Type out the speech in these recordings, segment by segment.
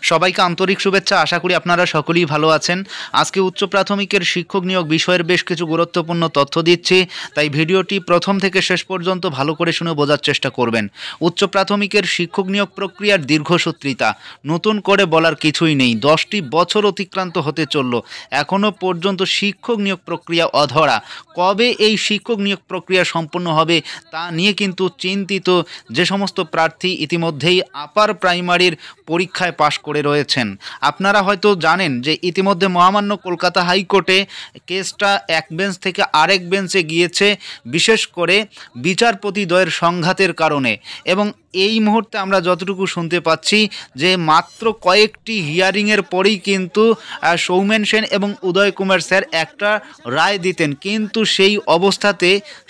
সবাইকে আন্তরিক শুভেচ্ছা। আশা করি আপনারা সকলেই ভালো আছেন। আজকে উচ্চ প্রাথমিকের শিক্ষক নিয়োগ বিষয়ের বেশ কিছু গুরুত্বপূর্ণ তথ্য দিচ্ছি, তাই ভিডিওটি প্রথম থেকে শেষ পর্যন্ত ভালো করে শুনে বোঝার চেষ্টা করবেন। উচ্চ প্রাথমিকের শিক্ষক নিয়োগ প্রক্রিয়ার দীর্ঘসূত্রিতা নতুন করে বলার কিছুই নেই। 10টি বছর অতিক্রান্ত হতে চলল, এখনও পর্যন্ত শিক্ষক নিয়োগ প্রক্রিয়া অধরা। কবে এই শিক্ষক নিয়োগ প্রক্রিয়া সম্পন্ন হবে তা নিয়ে কিন্তু চিন্তিত যে সমস্ত প্রার্থী ইতিমধ্যেই আপার প্রাইমারির পরীক্ষায় পাশ করে রয়েছেন। আপনারা হয়তো জানেন যে ইতিমধ্যে মহামান্য কলকাতা হাইকোর্টে কেসটা এক বেঞ্চ থেকে আরেক বেঞ্চে গিয়েছে, বিশেষ করে বিচারপতিদ্বয়ের সংঘাতের কারণে। এবং এই মুহূর্তে আমরা যতটুকু শুনতে পাচ্ছি যে মাত্র কয়েকটি হিয়ারিংয়ের পরেই কিন্তু সৌমেন সেন এবং উদয় কুমার স্যার একটা রায় দিতেন, কিন্তু সেই অবস্থাতে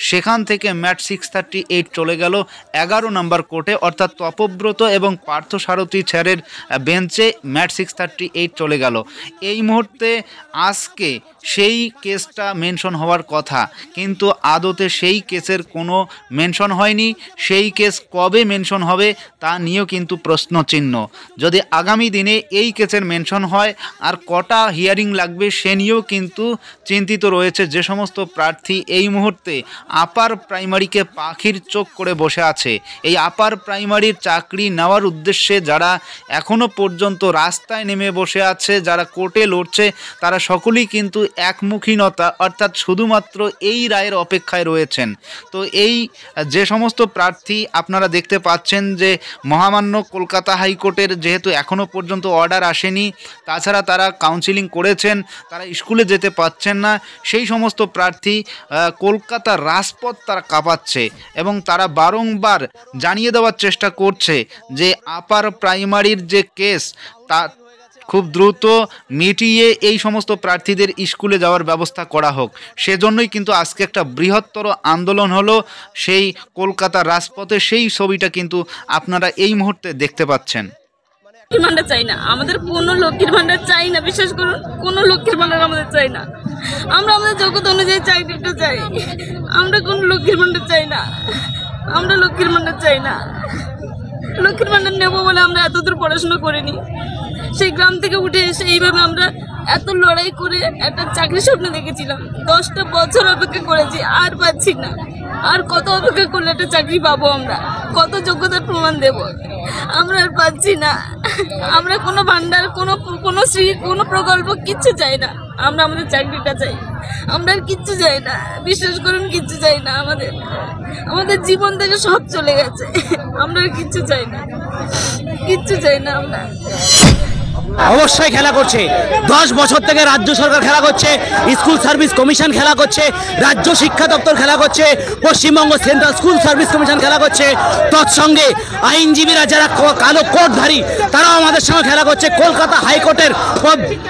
সেখান থেকে ম্যাট 638 চলে গেল 11 নম্বর কোর্টে, অর্থাৎ তপব্রত এবং পার্থসারথী স্যারের বেঞ্চে ম্যাট 638 চলে গেল। এই মুহূর্তে আজকে সেই কেসটা মেনশন হওয়ার কথা, কিন্তু আদতে সেই কেসের কোনো মেনশন হয়নি। সেই কেস কবে মেনশন হবে তা নিয়েও কিন্তু প্রশ্নচিহ্ন। যদি আগামী দিনে এই কেসের মেনশন হয় আর কটা হিয়ারিং লাগবে সে নিয়েও কিন্তু চিন্তিত রয়েছে যে সমস্ত প্রার্থী এই মুহূর্তে আপার প্রাইমারিকে পাখির চোখ করে বসে আছে। এই আপার প্রাইমারির চাকরি নেওয়ার উদ্দেশ্যে যারা এখনও পর্যন্ত রাস্তায় নেমে বসে আছে, যারা কোর্টে লড়ছে, তারা সকলেই কিন্তু একমুখীনতা অর্থাৎ শুধুমাত্র এই রায়ের অপেক্ষায় রয়েছেন। তো এই যে সমস্ত প্রার্থী আপনারা দেখতে পাচ্ছেন যে মহামান্য কলকাতা হাইকোর্টের যেহেতু এখনও পর্যন্ত অর্ডার আসেনি, তাছাড়া তারা কাউন্সিলিং করেছেন, তারা স্কুলে যেতে পাচ্ছেন না, সেই সমস্ত প্রার্থী কলকাতার রাজপথ তারা কাঁপাচ্ছে এবং তারা বারংবার জানিয়ে দেওয়ার চেষ্টা করছে যে আপার প্রাইমারির যে কেস তা খুব দ্রুত মিটিয়ে এই সমস্ত প্রার্থীদের স্কুলে যাওয়ার ব্যবস্থা করা হোক। সেজন্যই কিন্তু আজকে একটা বৃহত্তর আন্দোলন হলো সেই কলকাতার রাজপথে। সেই ছবিটা কিন্তু আপনারা এই মুহূর্তে দেখতে পাচ্ছেন। লক্ষ্মীর ভান্ডার চাই না, আমাদের কোনো লক্ষ্মীর ভান্ডার চাই না, বিশ্বাস করুন কোনো লক্ষ্মীর ভান্ডার আমাদের চাই না। আমরা আমাদের যোগ্যতা অনুযায়ী চাকরিটা চাই, আমরা কোনো লক্ষ্মীর ভান্ডার চাই না, আমরা লক্ষ্মীর ভান্ডার চাই না। লক্ষ্মীর ভান্ডার নেবো বলে আমরা এতদূর পড়াশোনা করিনি, সেই গ্রাম থেকে উঠে এসে এইভাবে আমরা এত লড়াই করে একটা চাকরি স্বপ্ন দেখেছিলাম। 10টা বছর অপেক্ষা করেছি, আর পাচ্ছি না। আর কত অপেক্ষা করলে একটা চাকরি পাবো? আমরা কত যোগ্যতার প্রমাণ দেব? আমরা আর পাচ্ছি না। আমরা কোনো ভান্ডার, কোনো শ্রী, কোনো প্রকল্প কিচ্ছু চাই না, আমরা আমাদের চাকরিটা চাই। আমরা আর কিচ্ছু চাই না, বিশ্বাস করুন কিচ্ছু চাই না। আমাদের জীবন থেকে সব চলে গেছে, আমরা আর কিচ্ছু চাই না, কিচ্ছু চাই না। আমরা অবশ্যই খেলা করছে। 10 বছর থেকে রাজ্য সরকার খেলা করছে, স্কুল সার্ভিস কমিশন খেলা করছে, রাজ্য শিক্ষা দপ্তর খেলা করছে, Paschimbanga central school service commission খেলা করছে, তৎসঙ্গে আইনজীবীরা যারা কালো কোটধারী তারাও আমাদের সঙ্গে খেলা করছে, কলকাতা হাইকোর্টের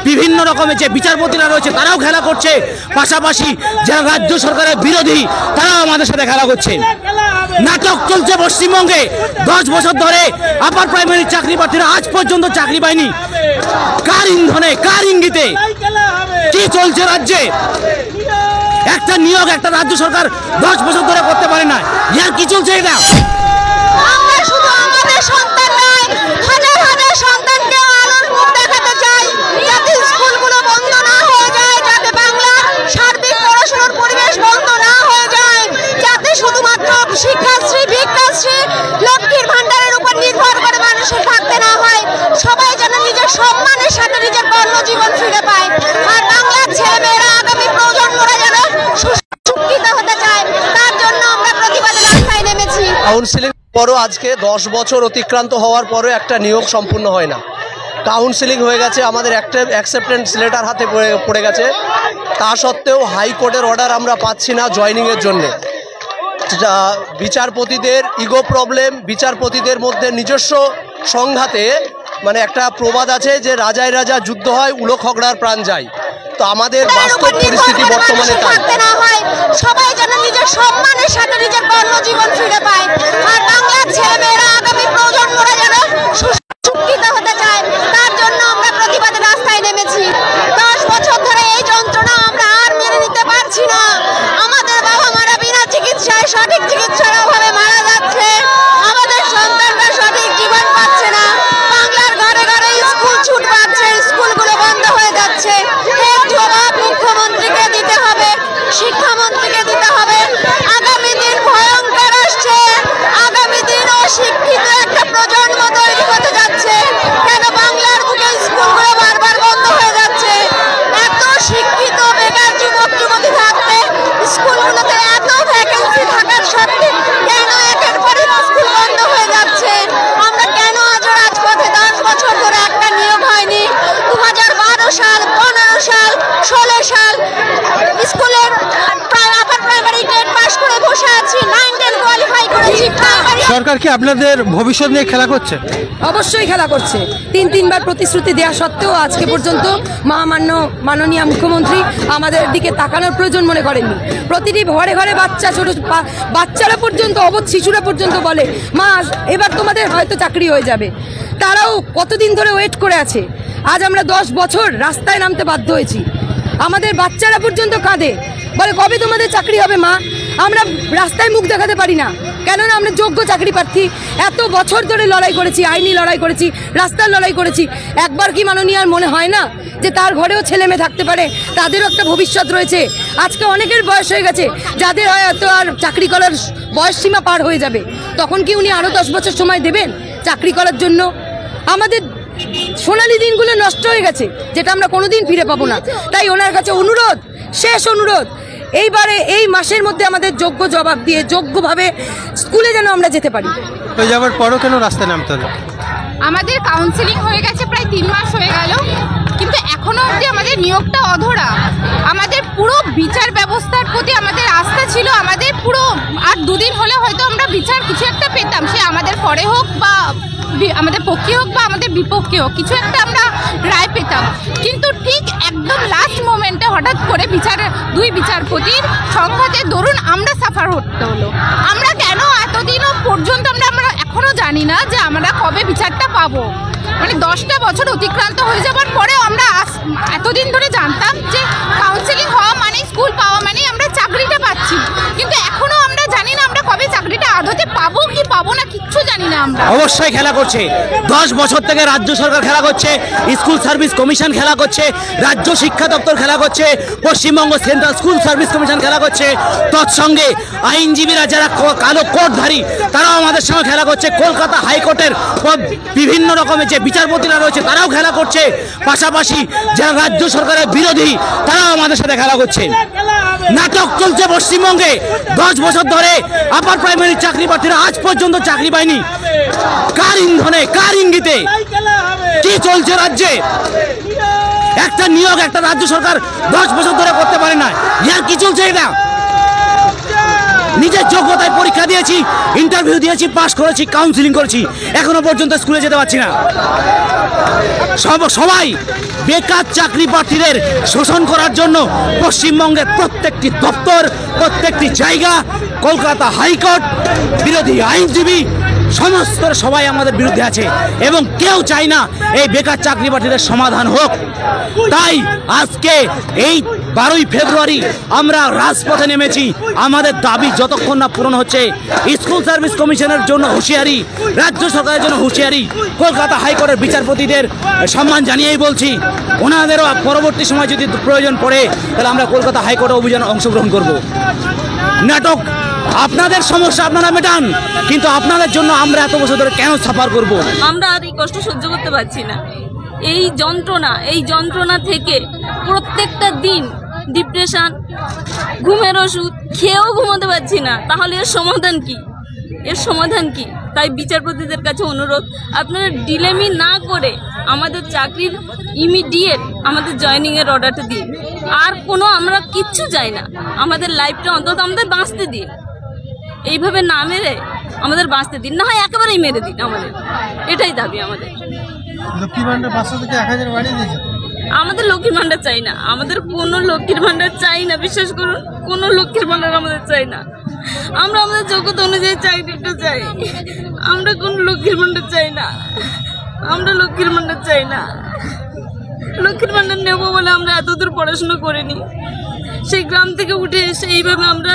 বিভিন্ন রকমের যে বিচারপতিরা রয়েছে তারাও খেলা করছে, পাশাপাশি যারা রাজ্য সরকারের বিরোধী তারাও আমাদের সাথে খেলা করছে। নাটক চলছে পশ্চিমবঙ্গে। 10 বছর ধরে আপার প্রাইমারি চাকরি প্রার্থীরা আজ পর্যন্ত চাকরি পায়নি। কার ইন্ধনে, কার ইঙ্গিতে কি চলছে রাজ্যে? একটা নিয়োগ একটা রাজ্য সরকার 10 বছর ধরে করতে পারে না। ইয়ার কি চলছে এটা? আমরা শুধু আমাদের সন্তান নয়, হাজার হাজার সন্তানকে আলোর মুখ দেখাতে চাই, যাতে স্কুলগুলো বন্ধ না হয়ে যায়, যাতে বাংলার সার্বিক পড়াশোনার পরিবেশ বন্ধ না হয়ে যায়, যাতে শুধুমাত্র শিক্ষাশ্রী, ভিক্ষাশ্রী, লক্ষ্মীর ভান্ডারের উপর নির্ভর করে মানুষের থাকতে না হয়। সবাই যেন নিজের সম্মানের সাথে নিজের কর্মজীবন ফিরে পায়। আর বাংলার ছেলেমেয়েরা, আগামী প্রজন্মরা যেন সুশিক্ষিত হতে চায়, তার জন্য আমরা প্রতিবাদে রাস্তায় নেমেছি। কাউন্সিলিং পরও আজকে 10 বছর অতিক্রান্ত হওয়ার পরেও একটা নিয়োগ সম্পূর্ণ হয় না। কাউন্সিলিং হয়ে গেছে, আমাদের একটা অ্যাকসেপ্টেন্স লেটার হাতে পড়ে গেছে, তা সত্ত্বেও হাইকোর্টের অর্ডার আমরা পাচ্ছি না জয়নিংয়ের জন্যে। বিচারপতিদের ইগো প্রবলেম, বিচারপতিদের মধ্যে নিজস্ব সংঘাতে, মানে একটা প্রবাদ আছে যে রাজায় রাজা যুদ্ধ হয়, উলো খগড়ার প্রাণ যায়। তো আমাদের বাস্তব পরিস্থিতি বর্তমানে তাই। সবাই যেন নিজের সম্মানের সাথে নিজের কর্মজীবন ফিরে পায়। আর বাংলার ছেলেমেয়েরা, আগামী প্রজন্মরা যেন সুশিক্ষিত হতে চায়, তার জন্য আমরা প্রতিবাদে রাস্তায় নেমেছি। 10 বছর ধরে এই যন্ত্রণা আমরা আর মেনে নিতে পারছি না। আমাদের বাবা মারা বিনা চিকিৎসায়, সঠিক চিকিৎসার অভাবে মারা যাচ্ছে। আমাদের সন্তানরা সঠিক জীবন পাচ্ছে না। বাংলার ঘরে ঘরে স্কুল সরকার কি আপনাদের ভবিষ্যৎ নিয়ে খেলা করছে? অবশ্যই খেলা করছে। তিনবার প্রতিশ্রুতি দেওয়া সত্ত্বেও আজকে পর্যন্ত মাননীয় মুখ্যমন্ত্রী আমাদের দিকে তাকানোর প্রয়োজন মনে করেননি। প্রতিটি ঘরে ঘরে বাচ্চারা পর্যন্ত, অবধ শিশুরা পর্যন্ত বলে, মা এবার তোমাদের হয়তো চাকরি হয়ে যাবে। তারাও কতদিন ধরে ওয়েট করে আছে। আজ আমরা 10 বছর রাস্তায় নামতে বাধ্য হয়েছি। আমাদের বাচ্চারা পর্যন্ত কাঁদে, বলে কবে তোমাদের চাকরি হবে মা? আমরা রাস্তায় মুখ দেখাতে পারি না, কেননা আমরা যোগ্য চাকরি প্রার্থী। এত বছর ধরে লড়াই করেছি, আইনি লড়াই করেছি, রাস্তার লড়াই করেছি। একবার কি মাননীয় আর মনে হয় না যে তার ঘরেও ছেলে মেয়ে থাকতে পারে, তাদেরও একটা ভবিষ্যৎ রয়েছে? আজকে অনেকের বয়স হয়ে গেছে, যাদের হয়তো আর চাকরি করার বয়স সীমা পার হয়ে যাবে, তখন কি উনি আরও 10 বছর সময় দেবেন চাকরি করার জন্য? আমাদের সোনালী দিনগুলো নষ্ট হয়ে গেছে, যেটা আমরা কোনোদিন ফিরে পাবো না। তাই ওনার কাছে অনুরোধ, শেষ অনুরোধ, এইবারে এই মাসের মধ্যে আমাদের যোগ্য জবাব দিয়ে যোগ্যভাবে স্কুলে যেন আমরা যেতে পারি। হয়ে যাওয়ার পরও কেন রাস্তায় নামতে হলো? আমাদের কাউন্সিলিং হয়ে গেছে প্রায় 3 মাস হয়ে গেল, কিন্তু এখনো অবধি আমাদের নিয়োগটা অধরা। আমাদের পুরো বিচার ব্যবস্থার প্রতি আমাদের আস্থা ছিল। আমাদের পুরো আর 2 দিন হলে হয়তো আমরা বিচার কিছু একটা পেতাম, সে আমাদের পরে হোক বা আমাদের পক্ষে হোক বা আমাদের বিপক্ষে হোক, কিছু একটা আমরা রায় পেতাম। কিন্তু ঠিক একদম লাস্ট মোমেন্টে হঠাৎ করে দুই বিচারপতির সংঘাতে দরুন আমরা সাফার হতে হলো। আমরা কেন এতদিনও পর্যন্ত আমরা এখনো জানি না যে আমরা কবে বিচারটা পাবো। মানে 10টা বছর অতিক্রান্ত হয়ে যাওয়ার পরেও আমরা এতদিন ধরে জানতাম যে কাউন্সিলিং হওয়া মানে, স্কুল পাওয়া মানে আমরা চাকরিটা পাচ্ছি, কিন্তু এখনো আমরা জানি না আমরা কবে চাকরিটা আদতে পাবো কি পাবো না, কিচ্ছু জানি না আমরা। অবশ্যই খেলা করছে। 10 বছর থেকে রাজ্য সরকার খেলা করছে, স্কুল সার্ভিস কমিশন খেলা করছে, রাজ্য শিক্ষা দপ্তর খেলা করছে, Paschimbanga central school service commission খেলা করছে। তৎসঙ্গে আইনজীবীরা যারা কালো কোটধারী, তারাও আমাদের সঙ্গে খেলা করছে। কলকাতা হাইকোর্টের বিভিন্ন রকমের যে বিচারপতিরা রয়েছে, তারাও খেলা করছে। পাশাপাশি যারা রাজ্য সরকারের বিরোধী, তারাও আমাদের সাথে খেলা করছে। নাটক চলছে পশ্চিমবঙ্গে। 10 বছর ধরে আপার প্রাইমারি চাকরি প্রার্থীরা আজ পর্যন্ত চাকরি পায়নি। কার ইন্ধনে, কার ইঙ্গিতে কি চলছে রাজ্যে? একটা নিয়োগ একটা রাজ্য সরকার 10 বছর ধরে করতে পারে না। ইয়ার কি চলছে এটা? নিজের যোগ্যতায় পরীক্ষা দিয়েছি, ইন্টারভিউ দিয়েছি, পাস করেছি, কাউন্সিলিং করেছি, এখনো পর্যন্ত স্কুলে যেতে পারছি না। সবাই বেকার চাকরি প্রার্থীদের শোষণ করার জন্য পশ্চিমবঙ্গের প্রত্যেকটি দপ্তর, প্রত্যেকটি জায়গা, কলকাতা হাইকোর্ট, বিরোধী আইনজীবী সমস্ত সবাই আমাদের বিরুদ্ধে আছে এবং কেউ চায় না এই বেকার চাকরি প্রার্থীদের সমাধান হোক। তাই আজকে এই 12ই ফেব্রুয়ারি আমরা রাজপথে নেমেছি। আমাদের দাবি যতক্ষণ না পূরণ হচ্ছে, স্কুল সার্ভিস কমিশনের জন্য হুঁশিয়ারি, রাজ্য সরকারের জন্য হুঁশিয়ারি, কলকাতা হাইকোর্টের বিচারপতিদের সম্মান জানিয়েই বলছি, ওনাদেরও পরবর্তী সময় যদি প্রয়োজন পড়ে তাহলে আমরা কলকাতা হাইকোর্টে অভিযানে অংশগ্রহণ করব। নাটক আপনাদের সমস্যা আপনারা মেটান, কিন্তু আপনাদের জন্য আমরা এত বছর ধরে কেন সাফার করব? আমরা আর এই কষ্ট সহ্য করতে পারছি না। এই যন্ত্রণা থেকে প্রত্যেকটা দিন ডিপ্রেশন, ঘুমের ওষুধ খেয়েও ঘুমোতে পারছি না। তাহলে এর সমাধান কি? তাই বিচারপতিদের কাছে অনুরোধ, আপনারা ডিলেমি না করে আমাদের চাকরির ইমিডিয়েট আমাদের জয়েনিংয়ের অর্ডারটা দিন। আর কোনো আমরা কিচ্ছু চাই না, আমাদের লাইফটা অন্তত আমাদের বাঁচতে দিন। এইভাবে না মেরে আমাদের বাঁচতে দিন, না হয় একেবারেই মেরে দিন আমাদের। এটাই দাবি আমাদের। লক্ষ্মীর ভান্ডার 500 থেকে 1000 বাড়িয়ে দিয়েছে। আমাদের লক্ষ্মীর ভান্ডার চাই না, আমাদের কোনো লক্ষ্মীর ভান্ডার চাই না। বিশ্বাস করুন, কোনো লক্ষ্মীর ভান্ডার আমাদের চাই না। আমরা আমাদের যোগ্যতা অনুযায়ী চাকরিটা চাই। আমরা কোনো লক্ষ্মীর ভান্ডার চাই না। আমরা লক্ষ্মীর ভান্ডার চাই না। লক্ষ্মীর ভান্ডার নেব বলে আমরা এতদূর পড়াশোনা করিনি। সেই গ্রাম থেকে উঠে এসে এইভাবে আমরা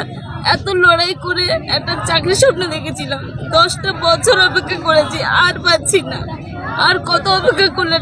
এত লড়াই করে একটা চাকরির স্বপ্ন দেখেছিলাম। 10টা বছর অপেক্ষা করেছি, আর পাচ্ছি না। আর কত অপেক্ষা করলে